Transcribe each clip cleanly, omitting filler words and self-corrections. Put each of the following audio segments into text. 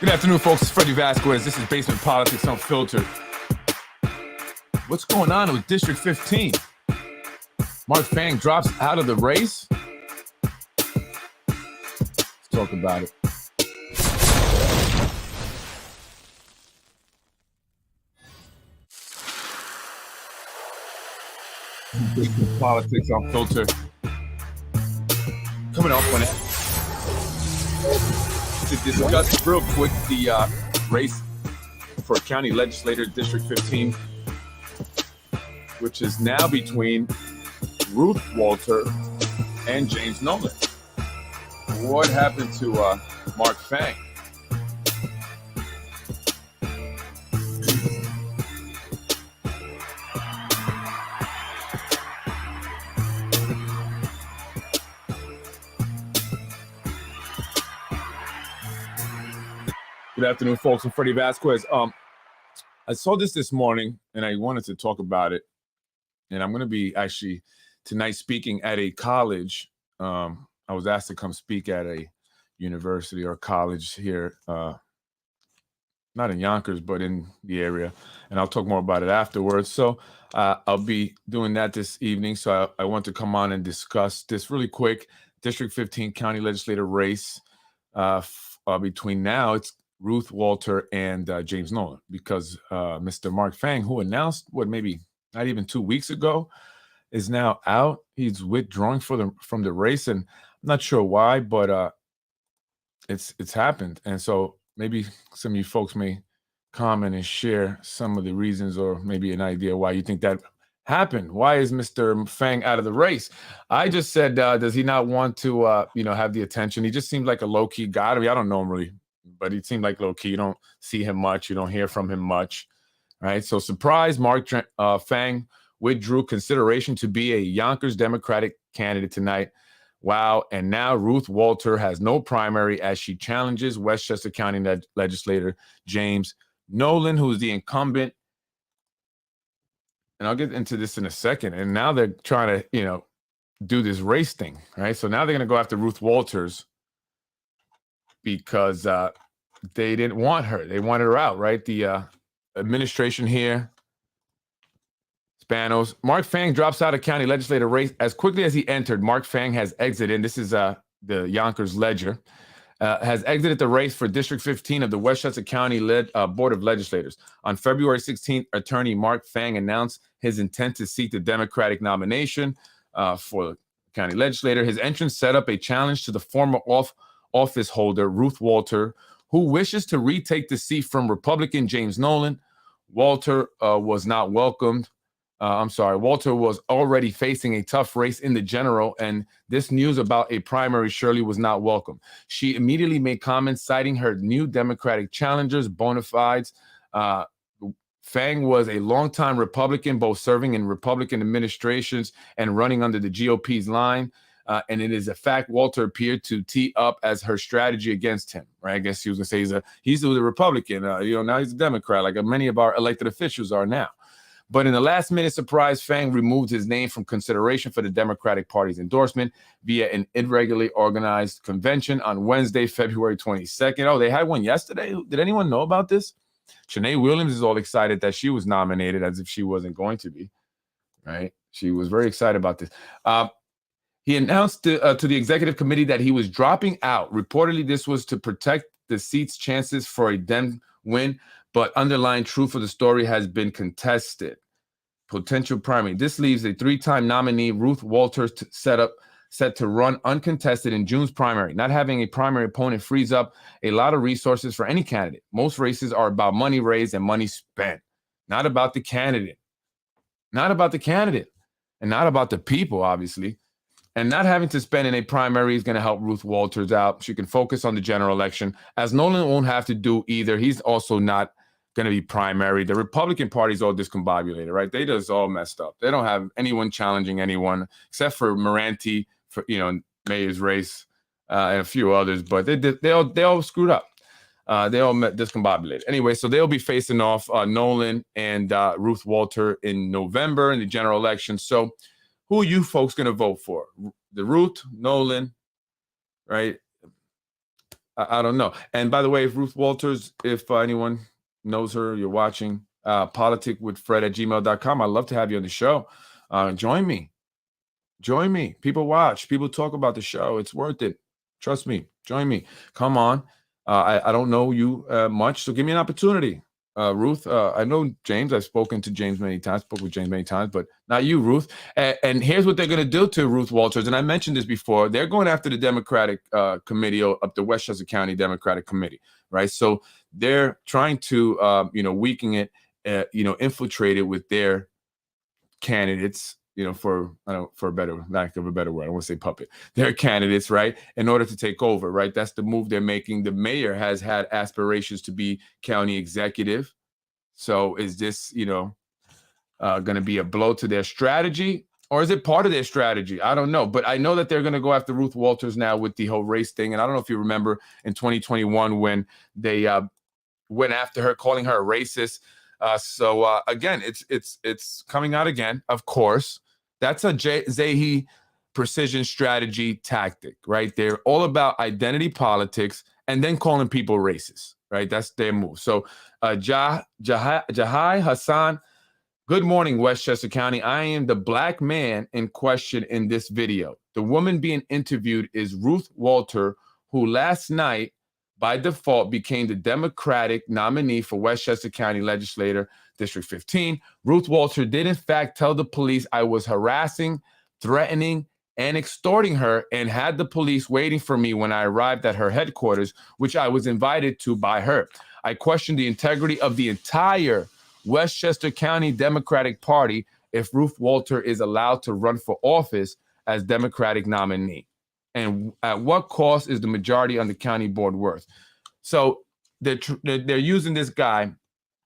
Good afternoon, folks. It's Freddie Vasquez. This is Basement Politics Unfiltered. What's going on with District 15? Mark Fang drops out of the race? Let's talk about it. Basement Politics Unfiltered. Coming up on it. To discuss real quick the race for County Legislator District 15, which is now between Ruth Walter and James Nolan. What happened to Mark Fang? Good afternoon, folks. I'm Freddie Vasquez. I saw this morning, and I wanted to talk about it. And I'm going to be actually tonight speaking at a college. I was asked to come speak at a university or college here, not in Yonkers, but in the area. And I'll talk more about it afterwards. So I'll be doing that this evening. So I want to come on and discuss this really quick. District 15 County Legislator race between now, it's Ruth Walter and James Nolan, because Mr. Mark Fang, who announced maybe not even 2 weeks ago, is now out. He's withdrawing from the race, and I'm not sure why, but it's happened. And so maybe some of you folks may comment and share some of the reasons, or maybe an idea why you think that happened. Why is Mr. Fang out of the race? I just said, does he not want to have the attention? He just seemed like a low-key guy. I mean, I don't know him really, but he seemed like low-key. You don't see him much. You don't hear from him much. Right. So surprise, Mark Fang withdrew consideration to be a Yonkers Democratic candidate tonight. Wow. And now Ruth Walter has no primary as she challenges Westchester County Legislator James Nolan, who's the incumbent. And I'll get into this in a second. And now they're trying to, do this race thing. Right. So now they're going to go after Ruth Walters because they didn't want her. They wanted her out. Right. The administration here, Spanos. Mark Fang drops out of county legislator race. As quickly as he entered, Mark Fang has exited. This is the Yonkers Ledger. Has exited the race for District 15 of the Westchester County Board of Legislators. On February 16th, attorney Mark Fang announced his intent to seek the Democratic nomination for the county legislator. His entrance set up a challenge to the former office holder, Ruth Walter, who wishes to retake the seat from Republican James Nolan. Walter was not welcomed. Walter was already facing a tough race in the general, and this news about a primary surely was not welcome. She immediately made comments citing her new Democratic challengers, bona fides. Fang was a longtime Republican, both serving in Republican administrations and running under the GOP's line. And it is a fact Walter appeared to tee up as her strategy against him, right? I guess he was going to say he's a Republican. Now he's a Democrat, like many of our elected officials are now. But in the last-minute surprise, Fang removed his name from consideration for the Democratic Party's endorsement via an irregularly organized convention on Wednesday, February 22nd. Oh, they had one yesterday? Did anyone know about this? Shanae Williams is all excited that she was nominated as if she wasn't going to be, right? She was very excited about this. He announced to the executive committee that he was dropping out. Reportedly, this was to protect the seat's chances for a Dem win, but underlying truth of the story has been contested. Potential primary. This leaves a three-time nominee, Ruth Walters, set to run uncontested in June's primary. Not having a primary opponent frees up a lot of resources for any candidate. Most races are about money raised and money spent, not about the candidate. Not about the candidate, and not about the people, obviously. And not having to spend in a primary is going to help Ruth Walters out. She can focus on the general election, as Nolan won't have to do either. He's also not going to be primary. The Republican Party's all discombobulated, right? They just all messed up. They don't have anyone challenging anyone except for Moranti for mayor's race and a few others, but they all screwed up. They all discombobulated. Anyway, so they'll be facing off Nolan and Ruth Walter in November in the general election. So who are you folks going to vote for? The Ruth, Nolan, right? I don't know. And by the way, if Ruth Walters, if anyone knows her, you're watching, politicwithfred@gmail.com. I'd love to have you on the show. Join me. Join me. People watch. People talk about the show. It's worth it. Trust me. Join me. Come on. I don't know you much, so give me an opportunity. Ruth, I know James. I've spoken to James many times, spoke with James many times, but not you, Ruth. And here's what they're going to do to Ruth Walters. And I mentioned this before. They're going after the Democratic committee of the Westchester County Democratic Committee, right? So they're trying to, weaken it, infiltrate it with their candidates, for a better lack of a better word, I want to say puppet. They're candidates, right, in order to take over, right? That's the move they're making. The mayor has had aspirations to be county executive. So is this, going to be a blow to their strategy, or is it part of their strategy? I don't know, but I know that they're going to go after Ruth Walters now with the whole race thing. And I don't know if you remember in 2021 when they went after her, calling her a racist. So again, it's coming out again. Of course, that's a Jahi precision strategy tactic, right? They're all about identity politics and then calling people racist, right? That's their move. So Jahi Hasan, good morning, Westchester County. I am the black man in question in this video. The woman being interviewed is Ruth Walter, who last night by default became the Democratic nominee for Westchester County Legislator, District 15. Ruth Walter did in fact tell the police I was harassing, threatening, and extorting her, and had the police waiting for me when I arrived at her headquarters, which I was invited to by her. I questioned the integrity of the entire Westchester County Democratic Party if Ruth Walter is allowed to run for office as Democratic nominee. And at what cost is the majority on the county board worth? So they're using this guy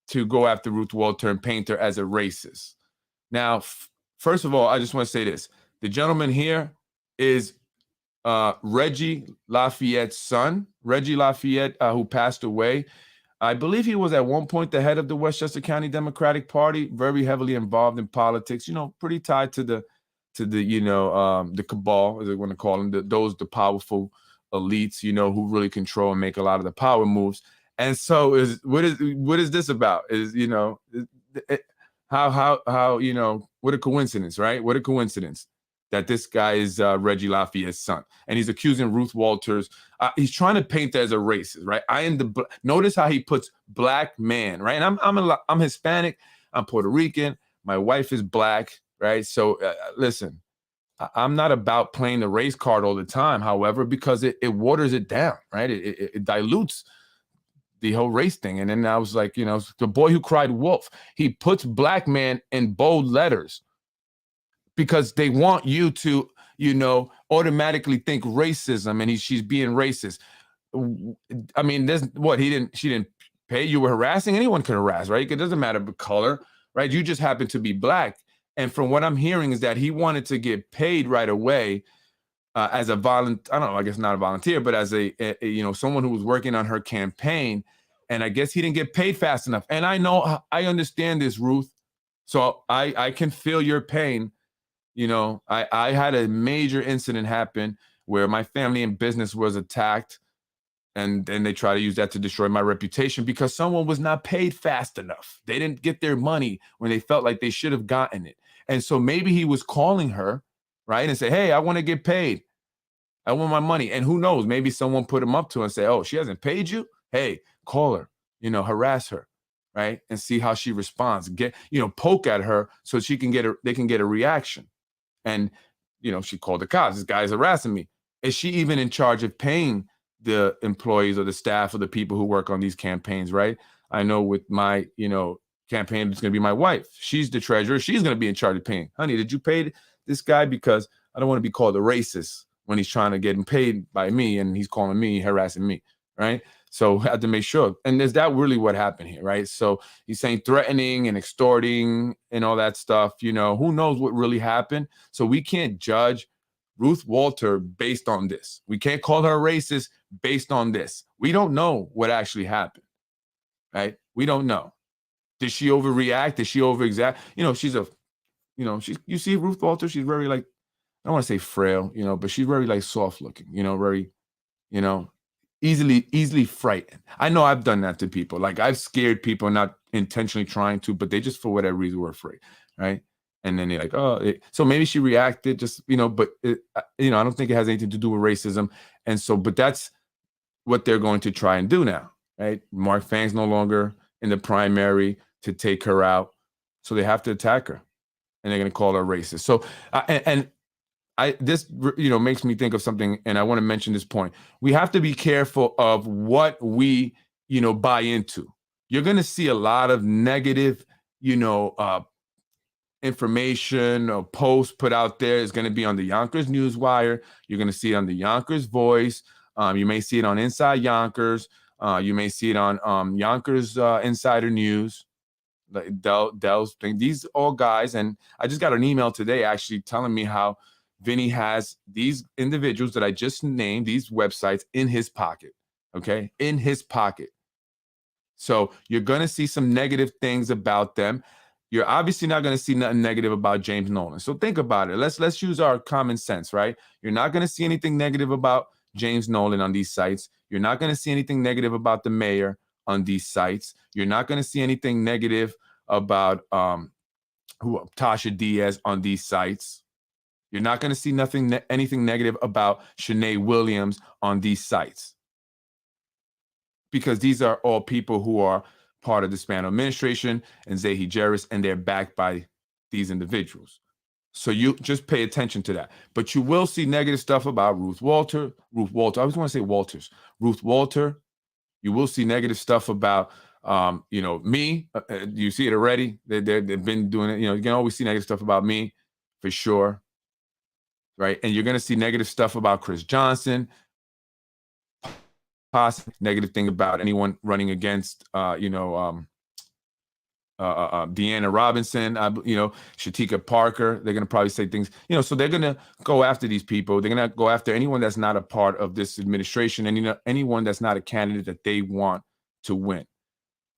to go after Ruth Walter and paint her as a racist. Now, first of all, I just want to say this. The gentleman here is Reggie Lafayette's son. Reggie Lafayette, who passed away. I believe he was at one point the head of the Westchester County Democratic Party, very heavily involved in politics, pretty tied to the the cabal, as they want to call them, the powerful elites, who really control and make a lot of the power moves. And so what is this about? Is how what a coincidence, right? What a coincidence that this guy is Reggie Lafayette's son, and he's accusing Ruth Walters. He's trying to paint her as a racist, right? Notice how he puts black man, right? And I'm Hispanic, I'm Puerto Rican, my wife is black, right? So listen, I'm not about playing the race card all the time, however, because it waters it down, right? It dilutes the whole race thing. And then I was like, the boy who cried wolf, he puts black man in bold letters because they want you to, automatically think racism, and she's being racist. I mean, she didn't pay. You were harassing. Anyone can harass, right? It doesn't matter the color, right? You just happen to be black. And from what I'm hearing is that he wanted to get paid right away as a volunteer. I don't know, I guess not a volunteer, but as a someone who was working on her campaign. And I guess he didn't get paid fast enough. And I understand this, Ruth. So I can feel your pain. I had a major incident happen where my family and business was attacked, and then they try to use that to destroy my reputation because someone was not paid fast enough. They didn't get their money when they felt like they should have gotten it. And so maybe he was calling her, right, and say, hey, I want to get paid. I want my money. And who knows, maybe someone put him up to her and say, oh, she hasn't paid you? Hey, call her, harass her, right? And see how she responds. Poke at her so they can get a reaction. And, she called the cops. This guy's harassing me. Is she even in charge of paying the employees or the staff or the people who work on these campaigns, right? I know with my, campaign, it's going to be my wife. She's the treasurer. She's going to be in charge of paying. Honey, did you pay this guy? Because I don't want to be called a racist when he's trying to get paid by me and he's calling me, harassing me, right? So I had to make sure. And is that really what happened here, right? So he's saying threatening and extorting and all that stuff. Who knows what really happened? So we can't judge Ruth Walter based on this. We can't call her racist based on this. We don't know what actually happened, right? We don't know. Did she overreact? Did she overexact? You see Ruth Walter, she's very I don't want to say frail, but she's very soft looking, very, easily frightened. I know I've done that to people. Like I've scared people, not intentionally trying to, but they just for whatever reason were afraid, right? And then they're like, oh, so maybe she reacted, just but I don't think it has anything to do with racism. And so, but that's what they're going to try and do now, right? Mark Fang's no longer in the primary to take her out, so they have to attack her, and they're going to call her racist. So, and this makes me think of something, and I want to mention this point. We have to be careful of what we buy into. You're going to see a lot of negative information or posts put out there. Is going to be on the Yonkers Newswire. You're going to see it on the Yonkers Voice. You may see it on Inside Yonkers. You may see it on Yonkers Insider News. Dell's thing. These all guys, and I just got an email today actually telling me how Vinny has these individuals that I just named, these websites, in his pocket. Okay, in his pocket. So you're going to see some negative things about them. You're obviously not going to see nothing negative about James Nolan. So think about it. Let's use our common sense, right? You're not going to see anything negative about James Nolan on these sites. You're not going to see anything negative about the mayor on these sites. You're not going to see anything negative about Tasha Diaz on these sites. You're not going to see anything negative about Shanae Williams on these sites, because these are all people who are part of the Spano administration and Jahi Hasan, and they're backed by these individuals. So you just pay attention to that. But you will see negative stuff about Ruth Walter. I always want to say Walters. Ruth Walter. You will see negative stuff about me. You see it already. They've been doing it. You can always see negative stuff about me, for sure. Right. And you're going to see negative stuff about Chris Johnson. Possible negative thing about anyone running against, Deanna Robinson, Shatika Parker. They're going to probably say things, so they're going to go after these people. They're going to go after anyone that's not a part of this administration, and anyone that's not a candidate that they want to win.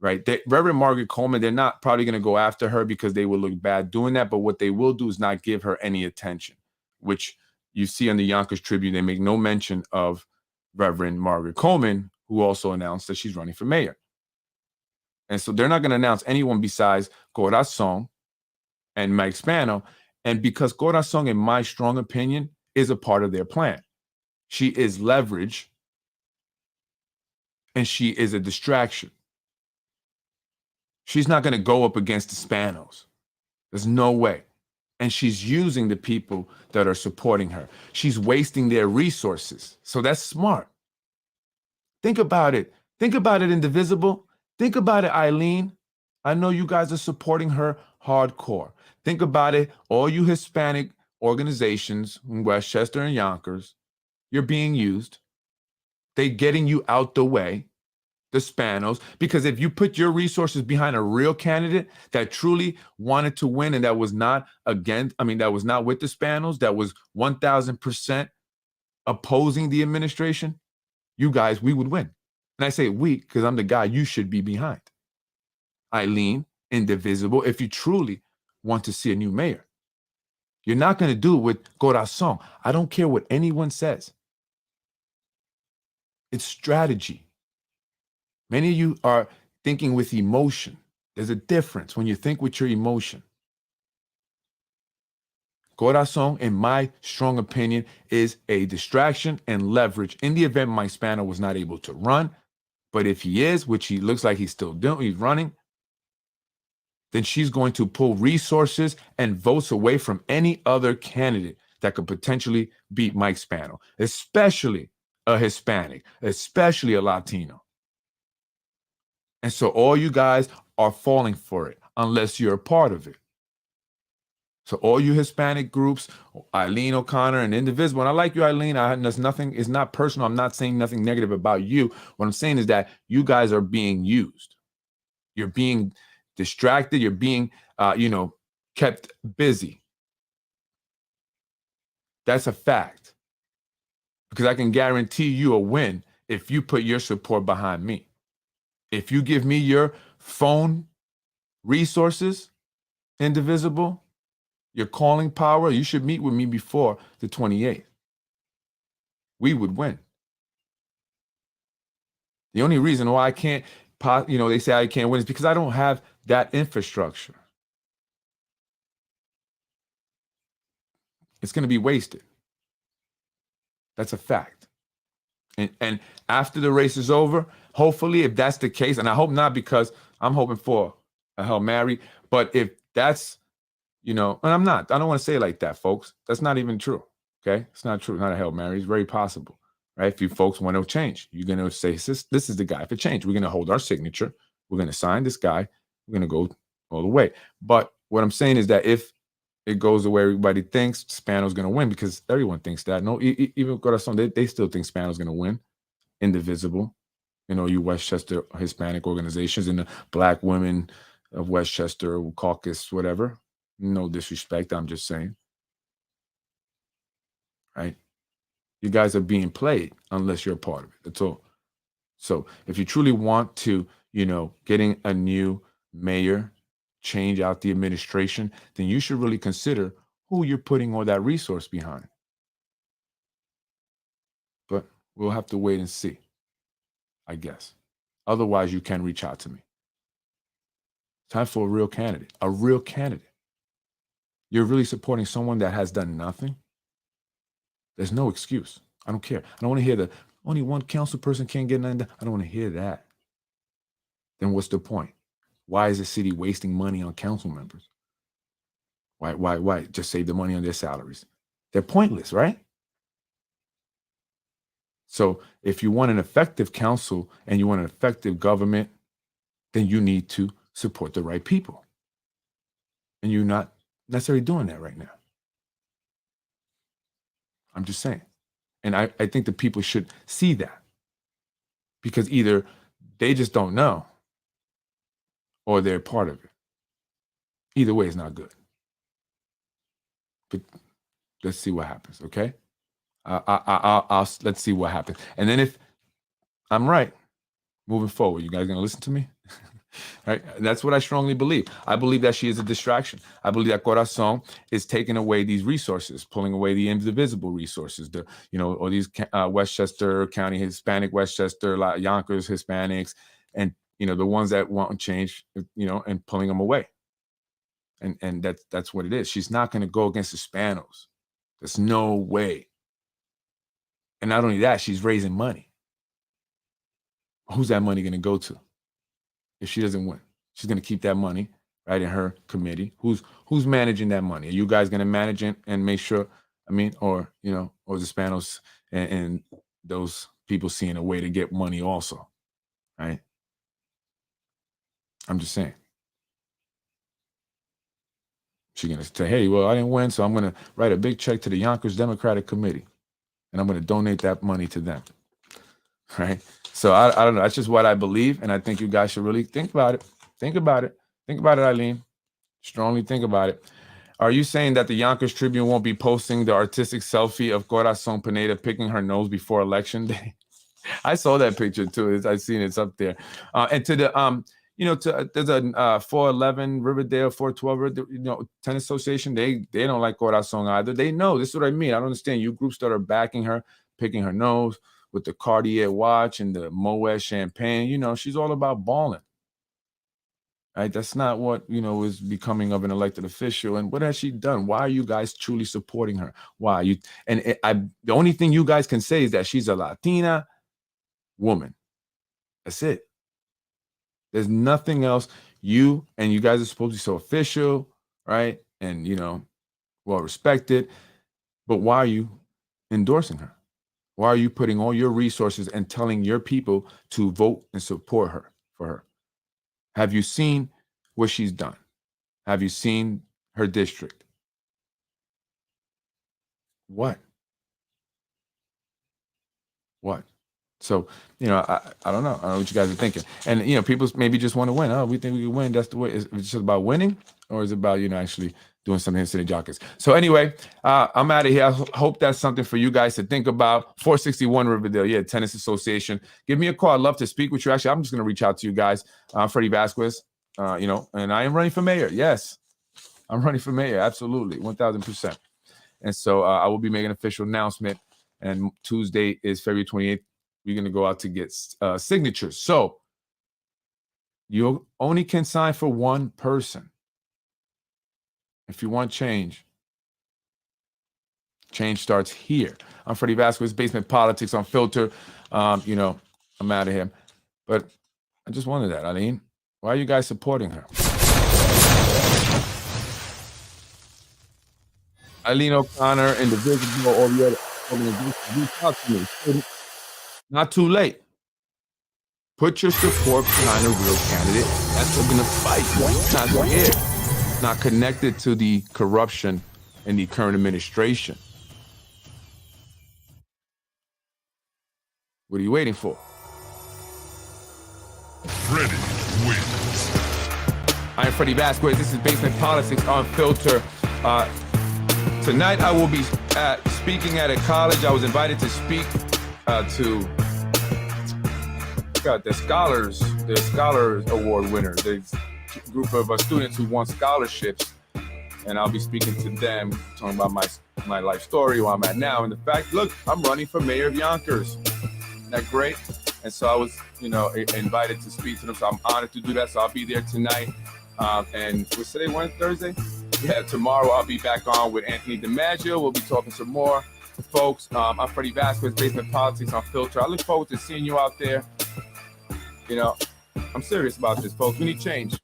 Right. Reverend Margaret Coleman, they're not probably going to go after her because they will look bad doing that. But what they will do is not give her any attention, which you see on the Yonkers Tribune. They make no mention of Reverend Margaret Coleman, who also announced that she's running for mayor. And so they're not going to announce anyone besides Corazon and Mike Spano. And because Corazon, in my strong opinion, is a part of their plan. She is leverage, and she is a distraction. She's not going to go up against the Spanos. There's no way. And she's using the people that are supporting her. She's wasting their resources. So that's smart. Think about it. Think about it, Indivisible. Think about it, Eileen. I know you guys are supporting her hardcore. Think about it, all you Hispanic organizations in Westchester and Yonkers. You're being used. They're getting you out the way, the Spanos, because if you put your resources behind a real candidate that truly wanted to win and that was not that was not with the Spanos, that was 1,000% opposing the administration, you guys, we would win. And I say we because I'm the guy you should be behind. Eileen, Indivisible, if you truly want to see a new mayor. You're not going to do it with Corazon. I don't care what anyone says. It's strategy. Many of you are thinking with emotion. There's a difference when you think with your emotion. Corazon, in my strong opinion, is a distraction and leverage in the event Mike Spano was not able to run. But if he is, which he looks like he's still doing, he's running, then she's going to pull resources and votes away from any other candidate that could potentially beat Mike Spano, especially a Hispanic, especially a Latino. And so all you guys are falling for it unless you're a part of it. So all you Hispanic groups, Eileen O'Connor and Indivisible, and I like you, Eileen. There's nothing, it's not personal. I'm not saying nothing negative about you. What I'm saying is that you guys are being used. You're being distracted. You're being, kept busy. That's a fact. Because I can guarantee you a win if you put your support behind me. If you give me your phone resources, Indivisible, your calling power, you should meet with me before the 28th. We would win. The only reason why I can't, they say I can't win is because I don't have that infrastructure. It's going to be wasted. That's a fact. And after the race is over, hopefully, if that's the case, and I hope not, because I'm hoping for a Hail Mary, but if that's, and I don't want to say it like that, folks. That's not even true. Okay. It's not true. It's not a Hail Mary. It's very possible, right? If you folks want to change, you're going to say, this is the guy for change. We're going to hold our signature. We're going to sign this guy. We're going to go all the way. But what I'm saying is that if it goes the way everybody thinks, Spano's going to win, because everyone thinks that. No, even Corazon, they still think Spano's going to win. Indivisible. You Westchester Hispanic organizations and the Black women of Westchester caucus, whatever. No disrespect, I'm just saying. Right? You guys are being played unless you're a part of it. That's all. So if you truly want to, getting a new mayor, change out the administration, then you should really consider who you're putting all that resource behind. But we'll have to wait and see, I guess. Otherwise, you can reach out to me. Time for a real candidate. A real candidate. You're really supporting someone that has done nothing? There's no excuse. I don't care. I don't want to hear only one council person can't get nothing done. I don't want to hear that. Then what's the point? Why is the city wasting money on council members? Why? Just save the money on their salaries. They're pointless, right? So if you want an effective council and you want an effective government, then you need to support the right people. And you're not necessarily doing that right now. I'm just saying. And I think the people should see that, because either they just don't know or they're part of it. Either way is not good. But let's see what happens, okay? Let's see what happens. And then if I'm right, moving forward, you guys gonna listen to me? Right? That's what I strongly believe. I believe that she is a distraction. I believe that Corazon is taking away these resources, pulling away the indivisible resources, or these Westchester County Hispanic, Westchester, Yonkers Hispanics, and the ones that want change, and pulling them away. And that's what it is. She's not going to go against Hispanos. There's no way. And not only that, she's raising money. Who's that money going to go to? If she doesn't win, she's going to keep that money right in her committee. Who's managing that money? Are you guys going to manage it and make sure? Or the Hispanos and those people seeing a way to get money also, right? I'm just saying. She's going to say, hey, well, I didn't win, so I'm going to write a big check to the Yonkers Democratic Committee, and I'm going to donate that money to them, right? So I don't know. That's just what I believe, and I think you guys should really think about it. Think about it. Think about it, Eileen. Strongly think about it. Are you saying that the Yonkers Tribune won't be posting the artistic selfie of Corazon Pineda picking her nose before election day? I saw that picture too. I've seen it's up there. And to the there's a 411 Riverdale, 412 tennis association. They don't like Corazon either. They know this is what I mean. I don't understand. You groups that are backing her, picking her nose with the Cartier watch and the Moet champagne. She's all about balling. Right? That's not what is becoming of an elected official. And what has she done? Why are you guys truly supporting her? Why the only thing you guys can say is that she's a Latina woman. That's it. There's nothing else. You guys are supposed to be so official, right? And well respected. But why are you endorsing her? Why are you putting all your resources and telling your people to vote and support her for her? Have you seen what she's done? Have you seen her district? What? So, I don't know. I don't know what you guys are thinking. And, people maybe just want to win. Oh, we think we can win. That's the way. Is it just about winning, or is it about, actually doing something in City Jockers? So anyway, I'm out of here. I hope that's something for you guys to think about. 461 Riverdale. Yeah, Tennis Association. Give me a call. I'd love to speak with you. Actually, I'm just going to reach out to you guys. I'm Freddie Vasquez, and I am running for mayor. Yes, I'm running for mayor. Absolutely. 1000%. And so I will be making an official announcement. And Tuesday is February 28th. We're going to go out to get signatures. So you only can sign for one person. If you want change, change starts here. I'm Freddie Vasquez, Basement Politics Unfiltered. You know, I'm out of here. But I just wondered that, Eileen. Why are you guys supporting her? Eileen O'Connor, Indivisible, all the other organizations, reach out to me. Not too late. Put your support behind a real candidate. That's what's going to fight. It's not going to It's not connected to the corruption in the current administration. What are you waiting for? Freddie wins. I'm Freddie Vasquez. This is Basement Politics Unfiltered. Tonight I will be speaking at a college. I was invited to speak to the Scholars Award winners. There's a group of students who won scholarships, and I'll be speaking to them, talking about my life story, where I'm at now, and the fact, look, I'm running for mayor of Yonkers. Isn't that great? And so I was, invited to speak to them, so I'm honored to do that. So I'll be there tonight. And what's today, Thursday? Yeah, tomorrow I'll be back on with Anthony DiMaggio. We'll be talking some more. Folks, I'm Freddie Vasquez, Basement Politics Unfiltered. I look forward to seeing you out there. I'm serious about this, folks. We need change.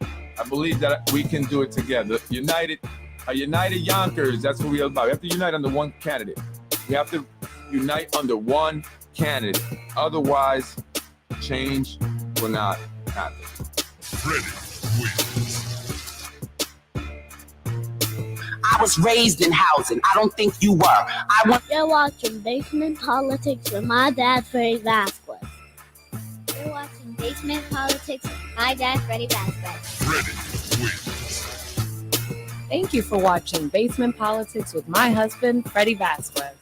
I believe that we can do it together. A united Yonkers, that's what we're about. We have to unite under one candidate. We have to unite under one candidate. Otherwise, change will not happen. Freddie wins. I was raised in housing. I don't think you were. You're watching Basement Politics with my dad, Freddie Vasquez. You're watching Basement Politics with my dad, Freddie Vasquez. Freddie wins. Thank you for watching Basement Politics with my husband, Freddie Vasquez.